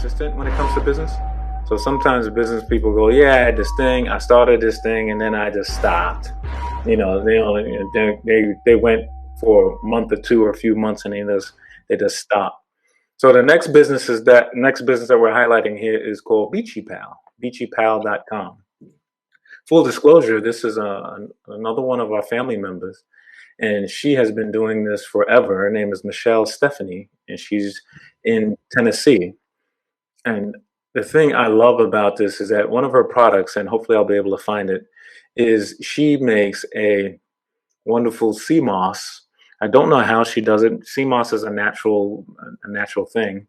persistent when it comes to business. So sometimes business people go, yeah, I had this thing, I started this thing, and then I just stopped. They went for a month or two or a few months, and they just stopped. So the next business that we're highlighting here is called Beachy Pal, beachypal.com. Full disclosure, this is another one of our family members, and she has been doing this forever. Her name is Michelle Stephanie, and she's in Tennessee. And the thing I love about this is that one of her products, and hopefully I'll be able to find it, is she makes a wonderful sea moss. I don't know how she does it. Sea moss is a natural thing.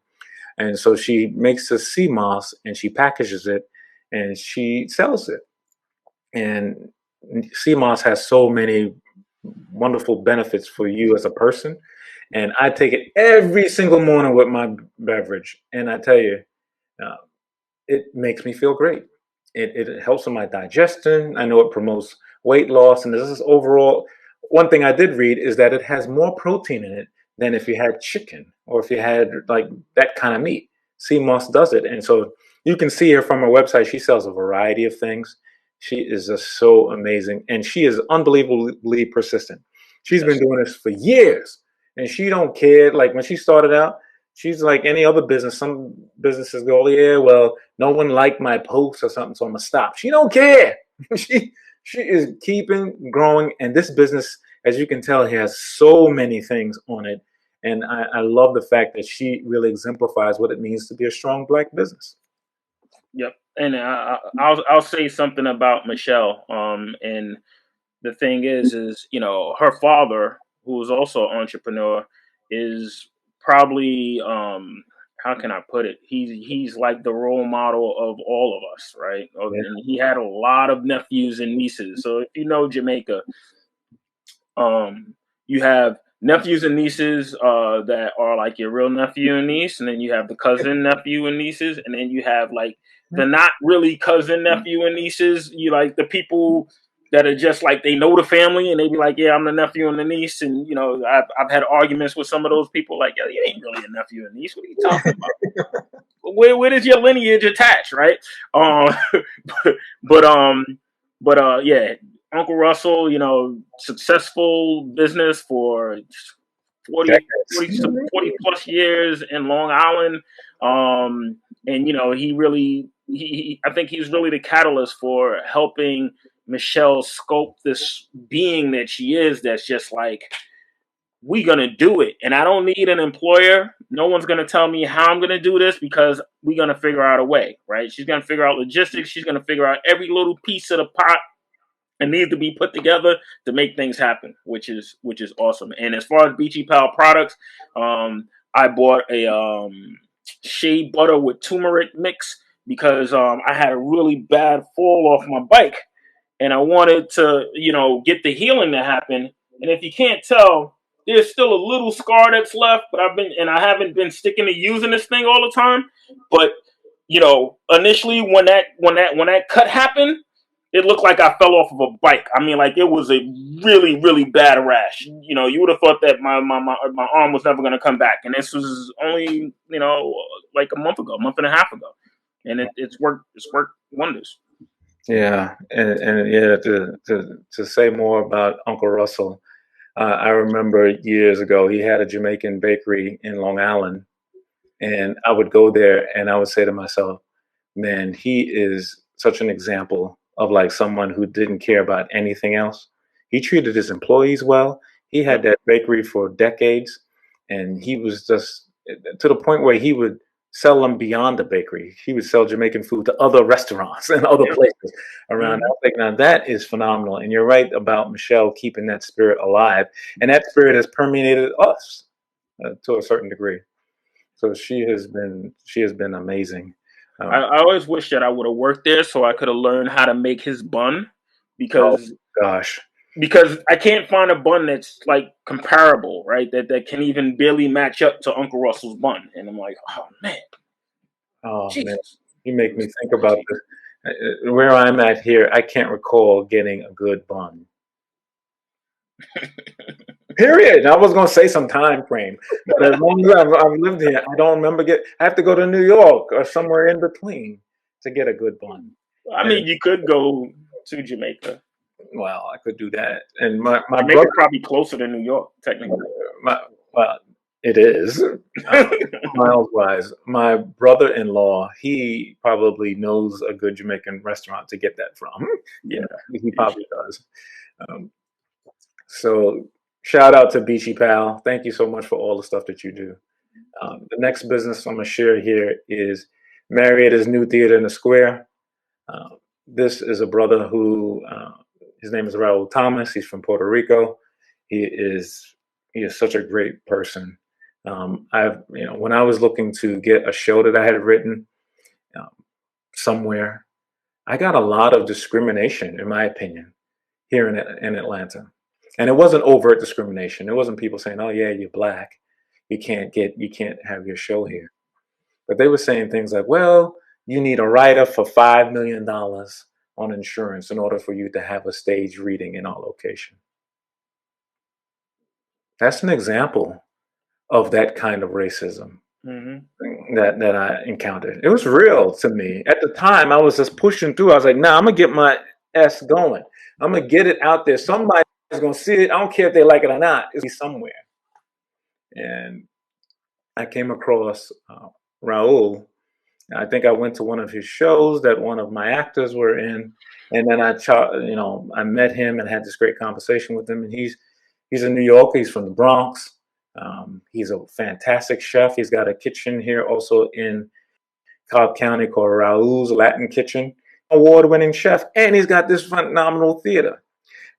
And so she makes the sea moss and she packages it and she sells it. And sea moss has so many wonderful benefits for you as a person. And I take it every single morning with my beverage. And I tell you, it makes me feel great. It helps with my digestion. I know it promotes weight loss. And this is overall, one thing I did read is that it has more protein in it than if you had chicken or if you had like that kind of meat. Sea moss does it. And so you can see her from her website. She sells a variety of things. She is just so amazing. And she is unbelievably persistent. She's been doing this for years and she don't care. Like when she started out, she's like any other business. Some businesses go, yeah, well, no one liked my post or something, so I'm gonna stop. She don't care. she is keeping growing. And this business, as you can tell, has so many things on it. And I love the fact that she really exemplifies what it means to be a strong Black business. Yep. And I'll say something about Michelle. And the thing is, her father, who is also an entrepreneur, is probably, how can I put it? He's like the role model of all of us, right? Yeah. And he had a lot of nephews and nieces. So if you know Jamaica, you have nephews and nieces that are like your real nephew and niece, and then you have the cousin nephew and nieces, and then you have like the not really cousin nephew and nieces. You like the people that are just like they know the family and they be like, yeah, I'm the nephew and the niece, and I've had arguments with some of those people like, yeah, you ain't really a nephew and niece. What are you talking about? Where does your lineage attach, right? Yeah. Uncle Russell, successful business for 40 plus years in Long Island. And I think he's really the catalyst for helping Michelle sculpt this being that she is. That's just like, we're going to do it. And I don't need an employer. No one's going to tell me how I'm going to do this because we're going to figure out a way, right? She's going to figure out logistics. She's going to figure out every little piece of the pot and needs to be put together to make things happen, which is awesome. And as far as Beachy Pal products, I bought a shea butter with turmeric mix because I had a really bad fall off my bike, and I wanted to, get the healing to happen. And if you can't tell, there's still a little scar that's left, but I haven't been sticking to using this thing all the time. But initially when that cut happened, it looked like I fell off of a bike. I mean, like it was a really, really bad rash. You would have thought that my arm was never going to come back. And this was only, like a month and a half ago. And it's worked wonders. Yeah. And yeah, to say more about Uncle Russell, I remember years ago, he had a Jamaican bakery in Long Island. And I would go there and I would say to myself, man, he is such an example of like someone who didn't care about anything else. He treated his employees well. He had that bakery for decades, and he was just to the point where he would sell them beyond the bakery. He would sell Jamaican food to other restaurants and other places around. I think now that is phenomenal. And you're right about Michelle keeping that spirit alive, and that spirit has permeated us to a certain degree. So she has been amazing. I always wish that I would have worked there so I could have learned how to make his bun because I can't find a bun that's like comparable, right? That can even barely match up to Uncle Russell's bun. And I'm like, oh man. Man, you make me think about this. Where I'm at here, I can't recall getting a good bun. Period. I was gonna say some time frame, but as long as I've lived here, I don't remember I have to go to New York or somewhere in between to get a good bun. I And mean, you could go to Jamaica. well, I could do that. And my brother, Jamaica's probably closer to New York, technically. my, well, it is miles wise. My brother-in-law, he probably knows a good Jamaican restaurant to get that from. Yeah, He you probably should. does. Um, so shout out to Beachy Pal. Thank you so much for all the stuff that you do. The next business I'm going to share here is Marriotta's New Theater in the Square. Uh, this is a brother who his name is Raul Thomas. He's from Puerto Rico. He is such a great person. When I was looking to get a show that I had written um, somewhere, I got a lot of discrimination, in my opinion, here in Atlanta, and it wasn't overt discrimination. It wasn't people saying, "Oh yeah, you're black, you can't have your show here." But they were saying things like, "Well, you need a writer for $5 million on insurance in order for you to have a stage reading in our location." That's an example of that kind of racism that I encountered. It was real to me. At the time, I was just pushing through. I was like, "Nah, I'm gonna get my S going. I'm gonna get it out there. Somebody's gonna see it. I don't care if they like it or not. It's somewhere." And I came across Raul. I think I went to one of his shows that one of my actors were in, and then I met him and had this great conversation with him. And he's a New Yorker. He's from the Bronx. He's a fantastic chef. He's got a kitchen here also in Cobb County called Raul's Latin Kitchen. Award-winning chef, and he's got this phenomenal theater.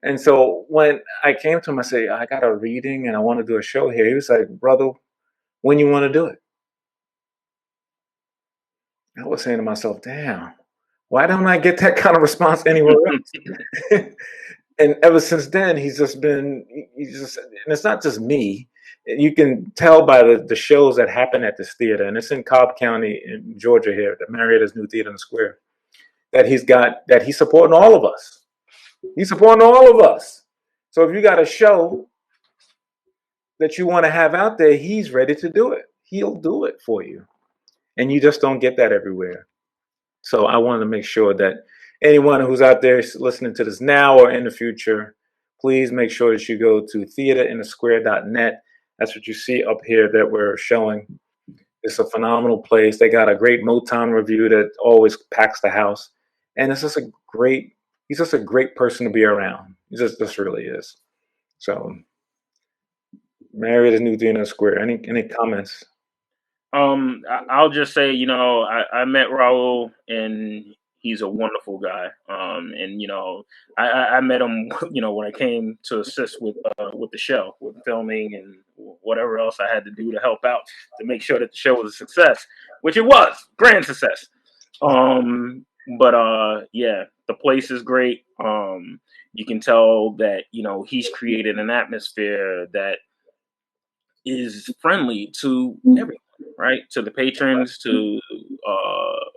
And so when I came to him, I said, "I got a reading and I want to do a show here." He was like, "Brother, when you want to do it?" I was saying to myself, "Damn, why don't I get that kind of response anywhere else?" And ever since then, and it's not just me. You can tell by the shows that happen at this theater, and it's in Cobb County in Georgia here, the Marriotta's New Theater in the Square, that he's supporting all of us. He's supporting all of us. So if you got a show that you want to have out there, he's ready to do it. He'll do it for you. And you just don't get that everywhere. So I wanted to make sure that anyone who's out there listening to this now or in the future, please make sure that you go to theaterinthesquare.net. That's what you see up here that we're showing. It's a phenomenal place. They got a great Motown review that always packs the house. And he's just a great person to be around. He just really is. So Marriott is New Theater Square. Any comments? I'll just say, I met Raul and he's a wonderful guy. And I met him, when I came to assist with the show, with filming and whatever else I had to do to help out to make sure that the show was a success, which it was, grand success. But yeah, the place is great. You can tell that he's created an atmosphere that is friendly to everyone, right? To the patrons, to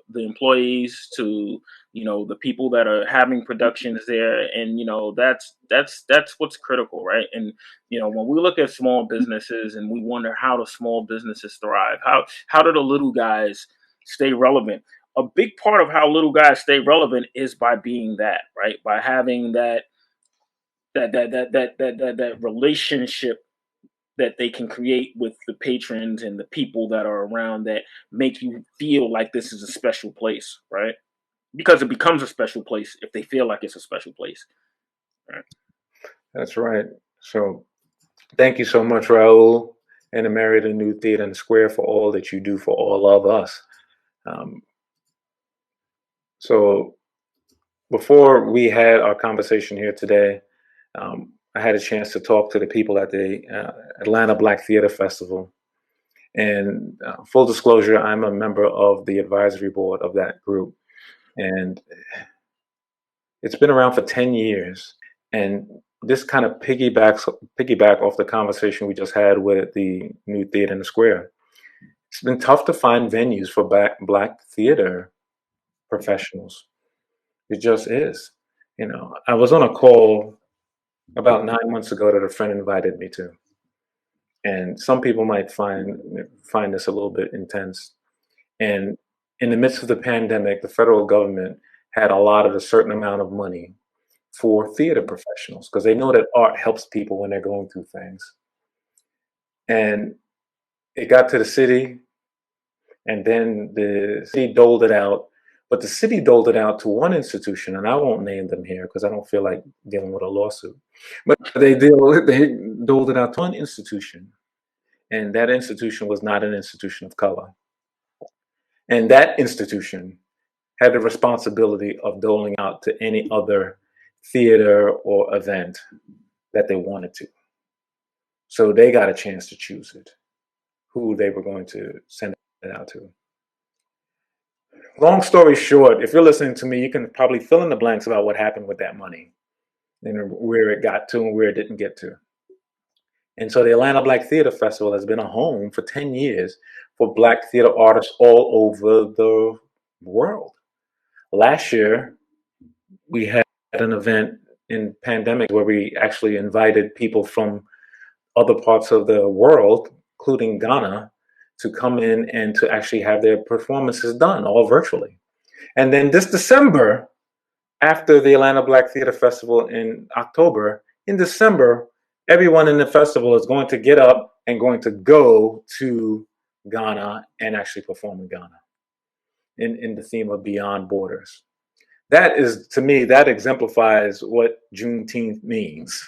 the employees, to the people that are having productions there, and that's what's critical, right? And when we look at small businesses and we wonder how do small businesses thrive, how do the little guys stay relevant? A big part of how little guys stay relevant is by being that, right? By having that relationship that they can create with the patrons and the people that are around that make you feel like this is a special place, right? Because it becomes a special place if they feel like it's a special place. Right? That's right. So thank you so much, Raul and the Marriott and New Theater in the Square for all that you do for all of us. So before we had our conversation here today, I had a chance to talk to the people at the Atlanta Black Theater Festival. And full disclosure, I'm a member of the advisory board of that group. And it's been around for 10 years. And this kind of piggyback off the conversation we just had with the New Theater in the Square. It's been tough to find venues for black theater professionals. It just is. I was on a call about 9 months ago that a friend invited me to. And some people might find this a little bit intense. And in the midst of the pandemic, the federal government had allotted a certain amount of money for theater professionals because they know that art helps people when they're going through things. And it got to the city, and then the city doled it out. But the city doled it out to one institution, and I won't name them here because I don't feel like dealing with a lawsuit. But they doled it out to one institution, and that institution was not an institution of color. And that institution had the responsibility of doling out to any other theater or event that they wanted to. So they got a chance to choose it, who they were going to send it out to. Long story short, if you're listening to me, you can probably fill in the blanks about what happened with that money and where it got to and where it didn't get to. And so the Atlanta Black Theater Festival has been a home for 10 years for Black theater artists all over the world. Last year, we had an event in pandemic where we actually invited people from other parts of the world, including Ghana, to come in and to actually have their performances done all virtually. And then this December, after the Atlanta Black Theater Festival in October, in December, everyone in the festival is going to get up and going to go to Ghana and actually perform in Ghana in the theme of Beyond Borders. That is, to me, that exemplifies what Juneteenth means.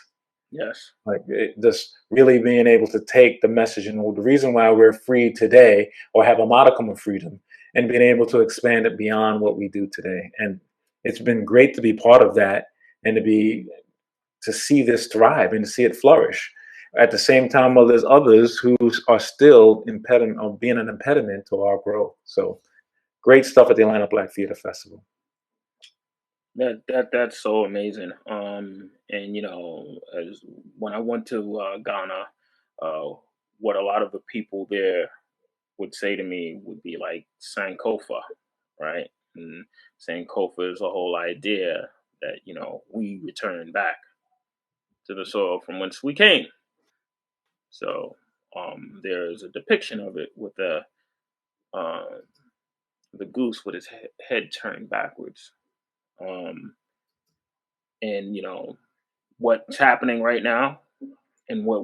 Yes. Like just really being able to take the message and the reason why we're free today or have a modicum of freedom and being able to expand it beyond what we do today. And it's been great to be part of that and to see this thrive and to see it flourish. At the same time, while there's others who are still being an impediment to our growth. So great stuff at the Atlanta Black Theater Festival. That's so amazing. And as when I went to Ghana, what a lot of the people there would say to me would be like Sankofa, right? And Sankofa is the whole idea that we return back to the soil from whence we came. So there's a depiction of it with uh, the goose with his head turned backwards. Um, and what's happening right now and what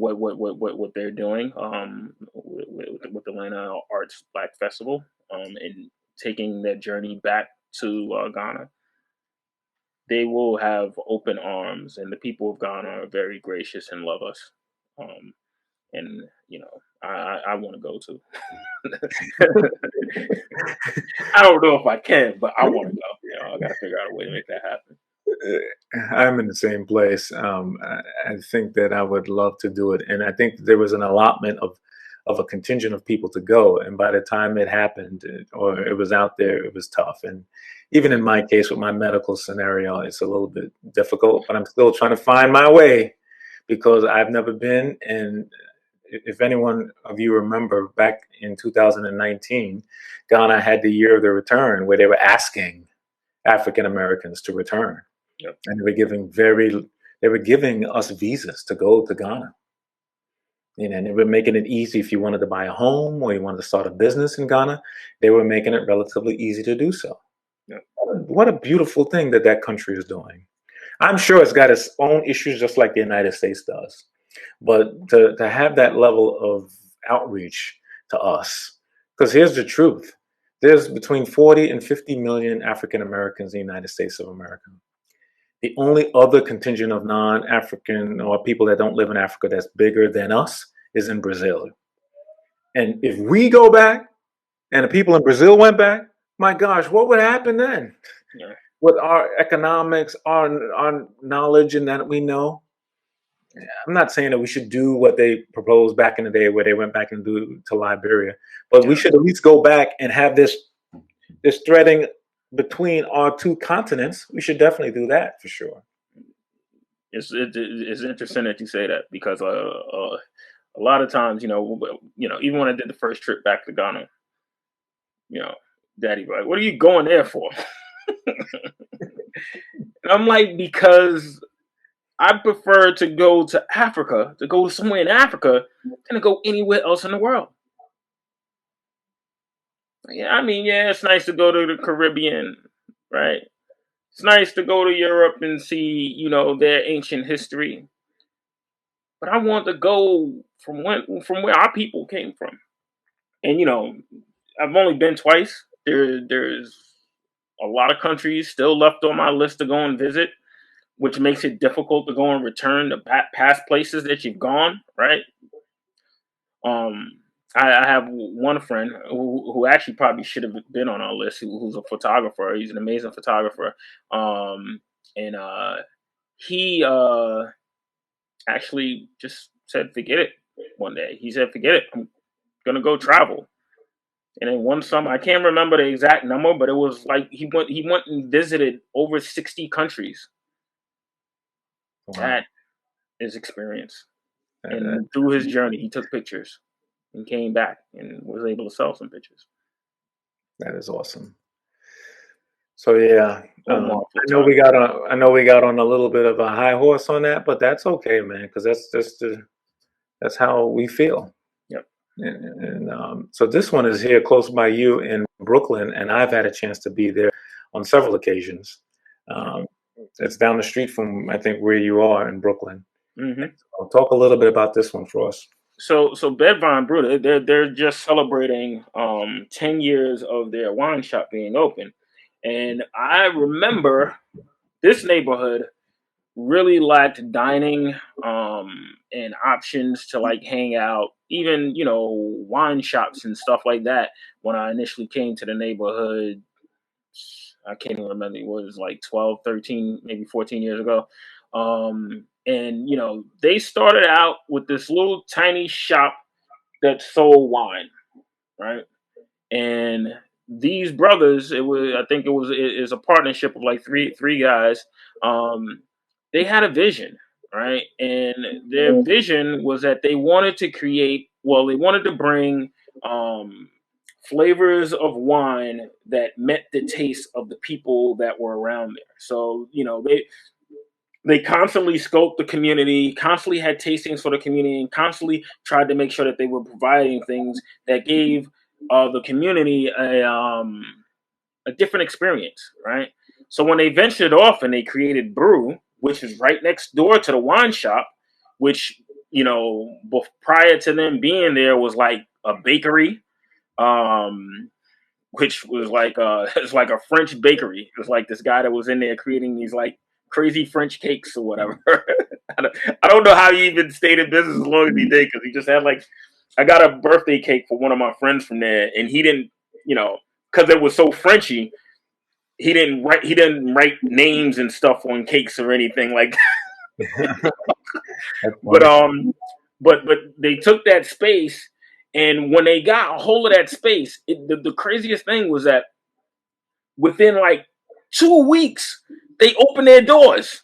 they're doing with the Atlanta Arts Black Festival and taking that journey back to Ghana. They will have open arms, and the people of Ghana are very gracious and love us. And I want to go too. I don't know if I can, but I want to go. I got to figure out a way to make that happen. I'm in the same place. I think that I would love to do it, and I think there was an allotment of a contingent of people to go, and by the time it happened or it was out there, it was tough. And even in my case with my medical scenario, it's a little bit difficult, but I'm still trying to find my way because I've never been. And if anyone of you remember, back in 2019, Ghana had the year of the return where they were asking African Americans to return. Yep. And they were giving us visas to go to Ghana. And they were making it easy if you wanted to buy a home or you wanted to start a business in Ghana. They were making it relatively easy to do so. Yep. What a beautiful thing that country is doing. I'm sure it's got its own issues just like the United States does. But to have that level of outreach to us, because here's the truth. There's between 40 and 50 million African Americans in the United States of America. The only other contingent of non-African or people that don't live in Africa that's bigger than us is in Brazil. And if we go back and the people in Brazil went back, my gosh, what would happen then? Yeah. With our economics, our knowledge and that we know? I'm not saying that we should do what they proposed back in the day where they went back and do to Liberia, but we should at least go back and have this threading between our two continents. We should definitely do that for sure. It's interesting that you say that because a lot of times, even when I did the first trip back to Ghana, Daddy was like, "What are you going there for?" And I'm like, because I prefer to go to Africa, to go somewhere in Africa, than to go anywhere else in the world. Yeah, I mean, yeah, it's nice to go to the Caribbean, right? It's nice to go to Europe and see, their ancient history. But I want to go from where our people came from. And I've only been twice. There's a lot of countries still left on my list to go and visit, which makes it difficult to go and return to past places that you've gone, right? Um, I have one friend who actually probably should have been on our list, who's a photographer. He's an amazing photographer. And he actually just said, forget it one day. He said, forget it. I'm going to go travel. And then one summer, I can't remember the exact number, but it was like he went and visited over 60 countries. Wow. That is experience. And through his journey, he took pictures and came back and was able to sell some pictures. That is awesome. So yeah, I know we got on a little bit of a high horse on that, but that's okay, man, because that's how we feel. Yep. And so this one is here close by you in Brooklyn, and I've had a chance to be there on several occasions. It's down the street from, I think, where you are in Brooklyn. Mm-hmm. So talk a little bit about this one for us. So Vine Brewing, they're just celebrating 10 years of their wine shop being open. And I remember this neighborhood really lacked dining and options to like hang out, even, wine shops and stuff like that. When I initially came to the neighborhood, I can't even remember, it was like 12, 13, maybe 14 years ago. And, they started out with this little tiny shop that sold wine, right? And these brothers, it's a partnership of like three guys. They had a vision, right? And their vision was that they wanted to bring flavors of wine that met the taste of the people that were around there. So, they constantly scoped the community, constantly had tastings for the community, and constantly tried to make sure that they were providing things that gave the community a different experience, right? So when they ventured off and they created Brew, which is right next door to the wine shop, which, prior to them being there was like a bakery, which was like it's like a French bakery. It was like this guy that was in there creating these like crazy French cakes or whatever. I don't know how he even stayed in business as long as he did, because he just had like, I got a birthday cake for one of my friends from there, and he didn't, because it was so Frenchy, he didn't write names and stuff on cakes or anything like that. But they took that space, and when they got a hold of that space, the craziest thing was that within like 2 weeks, they opened their doors.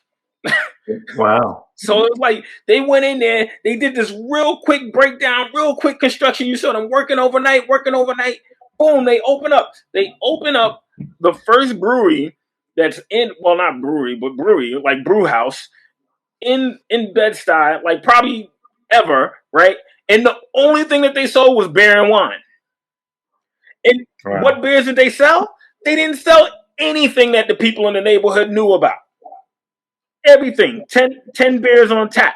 Wow. So it was like they went in there, they did this real quick breakdown, real quick construction. You saw them working overnight. Boom, they open up. They open up the first brewery that's not brewery, but brewery, like brew house in Bed-Stuy, like probably ever, right? And the only thing that they sold was beer and wine. And wow. What beers did they sell? They didn't sell anything that the people in the neighborhood knew about. Everything. 10 beers on tap.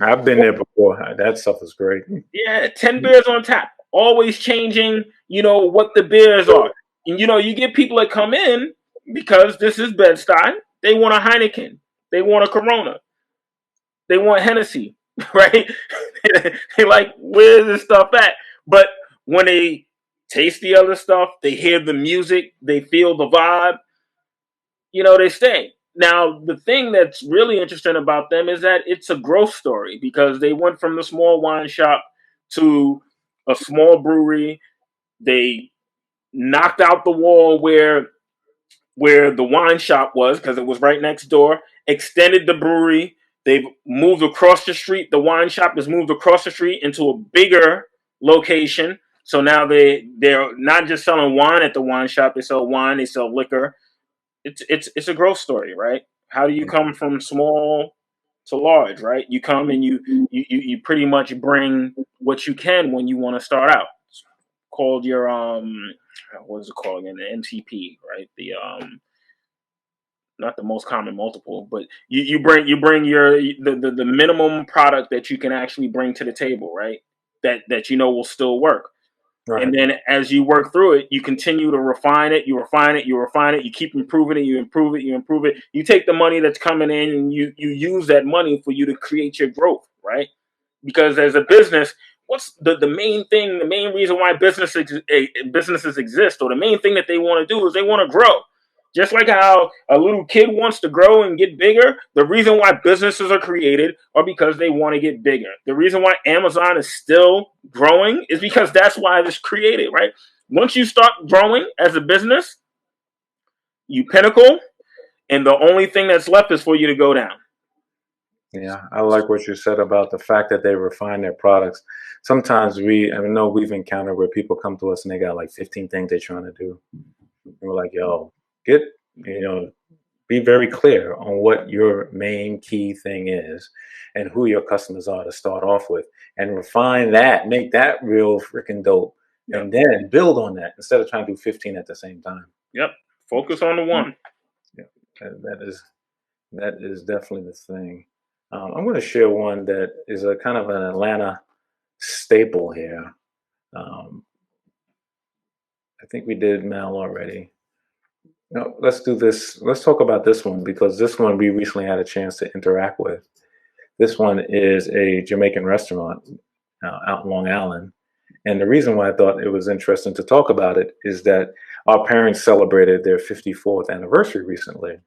I've been there before. That stuff is great. Yeah, 10 beers on tap. Always changing, what the beers are. And, you get people that come in because this is Bed-Stuy. They want a Heineken. They want a Corona. They want Hennessy, right? They're like, where's this stuff at? But when they taste the other stuff, they hear the music, they feel the vibe, they stay. Now, the thing that's really interesting about them is that it's a growth story, because they went from the small wine shop to a small brewery. They knocked out the wall where the wine shop was, because it was right next door, extended the brewery. They've moved across the street. The wine shop has moved across the street into a bigger location. So now they're not just selling wine at the wine shop. They sell wine. They sell liquor. It's a growth story, right? How do you come from small to large, right? You come and you pretty much bring what you can when you want to start out. It's called your what is it called again? The MTP, right? The not the most common multiple, but you bring your the minimum product that you can actually bring to the table, right? That you know will still work. Right. And then as you work through it, you continue to refine it, you refine it, you refine it, you keep improving it, you improve it, you improve it. You take the money that's coming in and you use that money for you to create your growth, right? Because as a business, what's the main thing, the main reason why businesses exist, or the main thing that they want to do is they want to grow. Just like how a little kid wants to grow and get bigger, the reason why businesses are created are because they want to get bigger. The reason why Amazon is still growing is because that's why it's created, right? Once you start growing as a business, you pinnacle, and the only thing that's left is for you to go down. Yeah, I like what you said about the fact that they refine their products. Sometimes I know we've encountered where people come to us and they got like 15 things they're trying to do. And we're like, yo, be very clear on what your main key thing is and who your customers are to start off with, and refine that, make that real freaking dope, and then build on that instead of trying to do 15 at the same time. Yep. Focus on the one. Yeah, that is definitely the thing. I'm going to share one that is a kind of an Atlanta staple here. I think we did Mal already. No, let's do this. Let's talk about this one, because this one we recently had a chance to interact with. This one is a Jamaican restaurant out in Long Island. And the reason why I thought it was interesting to talk about it is that our parents celebrated their 54th anniversary recently.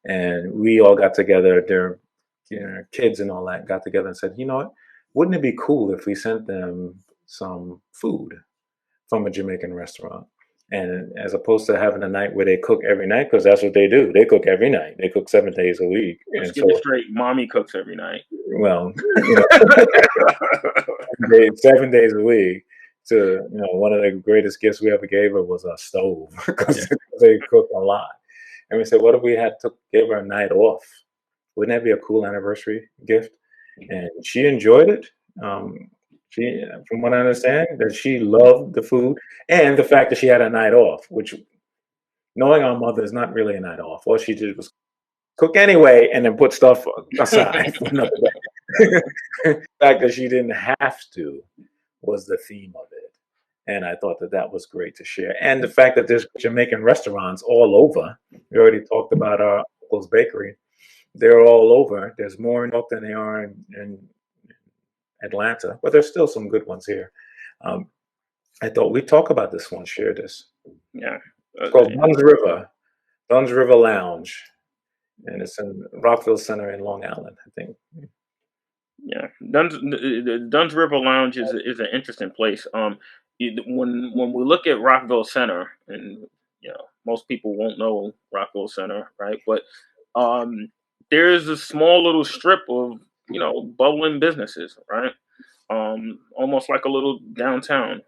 And we all got together, their kids and all that got together and said, you know what, wouldn't it be cool if we sent them some food from a Jamaican restaurant? And as opposed to having a night where they cook every night, because that's what they do. They cook every night. They cook 7 days a week. Let's get it straight. Mommy cooks every night. Well, 7 days a week. To one of the greatest gifts we ever gave her was a stove, because they cook a lot. And we said, what if we had to give her a night off? Wouldn't that be a cool anniversary gift? And she enjoyed it. She, from what I understand, that she loved the food and the fact that she had a night off, which, knowing our mother, is not really a night off. All she did was cook anyway and then put stuff aside. The fact that she didn't have to was the theme of it. And I thought that was great to share. And the fact that there's Jamaican restaurants all over. We already talked about our uncle's bakery. They're all over. There's more in New York than they are in Atlanta, but there's still some good ones here. I thought we'd talk about this one, share this. Yeah. It's called Buns River Lounge. And it's in Rockville Center in Long Island, I think. Yeah. Duns River Lounge is an interesting place. When we look at Rockville Center, and most people won't know Rockville Center, right? But there's a small little strip of bubbling businesses, right? Almost like a little downtown.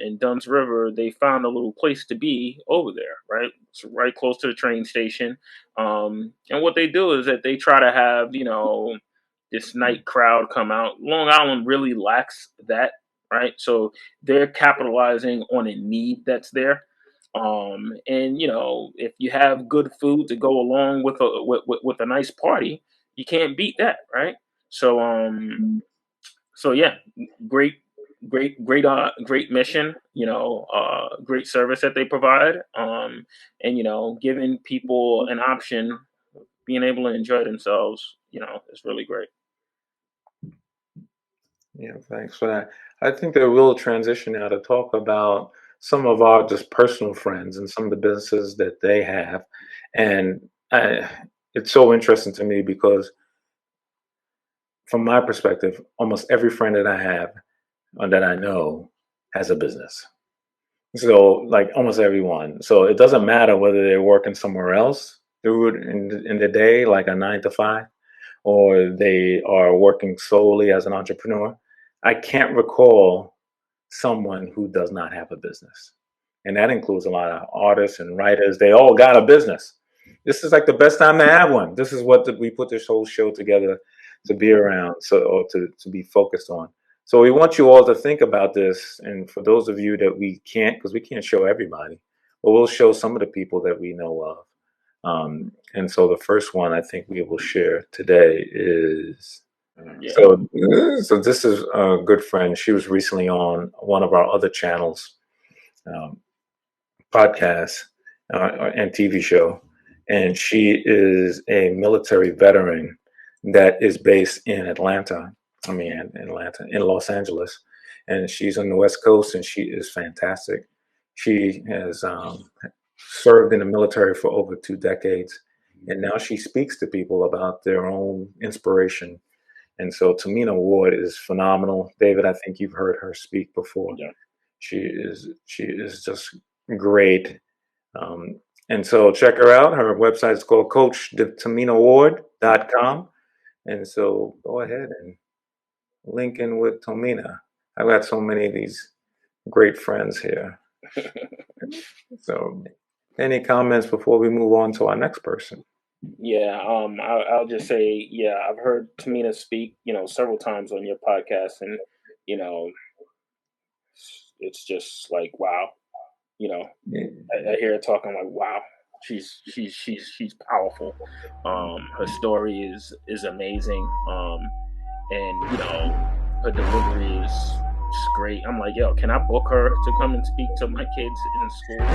In Duns River, they found a little place to be over there, right? It's right close to the train station. And what they do is that they try to have this night crowd come out. Long Island really lacks that, right? So they're capitalizing on a need that's there. And if you have good food to go along with a nice party, you can't beat that, right? So yeah, great mission. Great service that they provide. And giving people an option, being able to enjoy themselves, is really great. Yeah, thanks for that. I think that we'll transition now to talk about some of our just personal friends and some of the businesses that they have. And it's so interesting to me because from my perspective, almost every friend that I have or that I know has a business. So like almost everyone. So it doesn't matter whether they're working somewhere else in the day, like a 9 to 5, or they are working solely as an entrepreneur. I can't recall someone who does not have a business. And that includes a lot of artists and writers. They all got a business. This is like the best time to have one. This is what we put this whole show together to be around, or to be focused on. So we want you all to think about this. And for those of you that we can't, because we can't show everybody, but we'll show some of the people that we know of. And so the first one I think we will share today is, so this is a good friend. She was recently on one of our other channels, podcast and TV show. And she is a military veteran that is based in in Los Angeles. And she's on the West Coast, and she is fantastic. She has served in the military for over 2 decades, and now she speaks to people about their own inspiration. And so Tomina Ward is phenomenal. David, I think you've heard her speak before. Yeah. She is just great. And so check her out. Her website is called CoachTominaWard.com. And so go ahead and link in with Tomina. I've got so many of these great friends here. So any comments before we move on to our next person? Yeah, I'll just say, yeah, I've heard Tomina speak, several times on your podcast, and it's just like, wow, I hear her talking, like, wow, she's powerful. Her story is amazing, and her delivery is just great. I'm like, yo, can I book her to come and speak to my kids in school?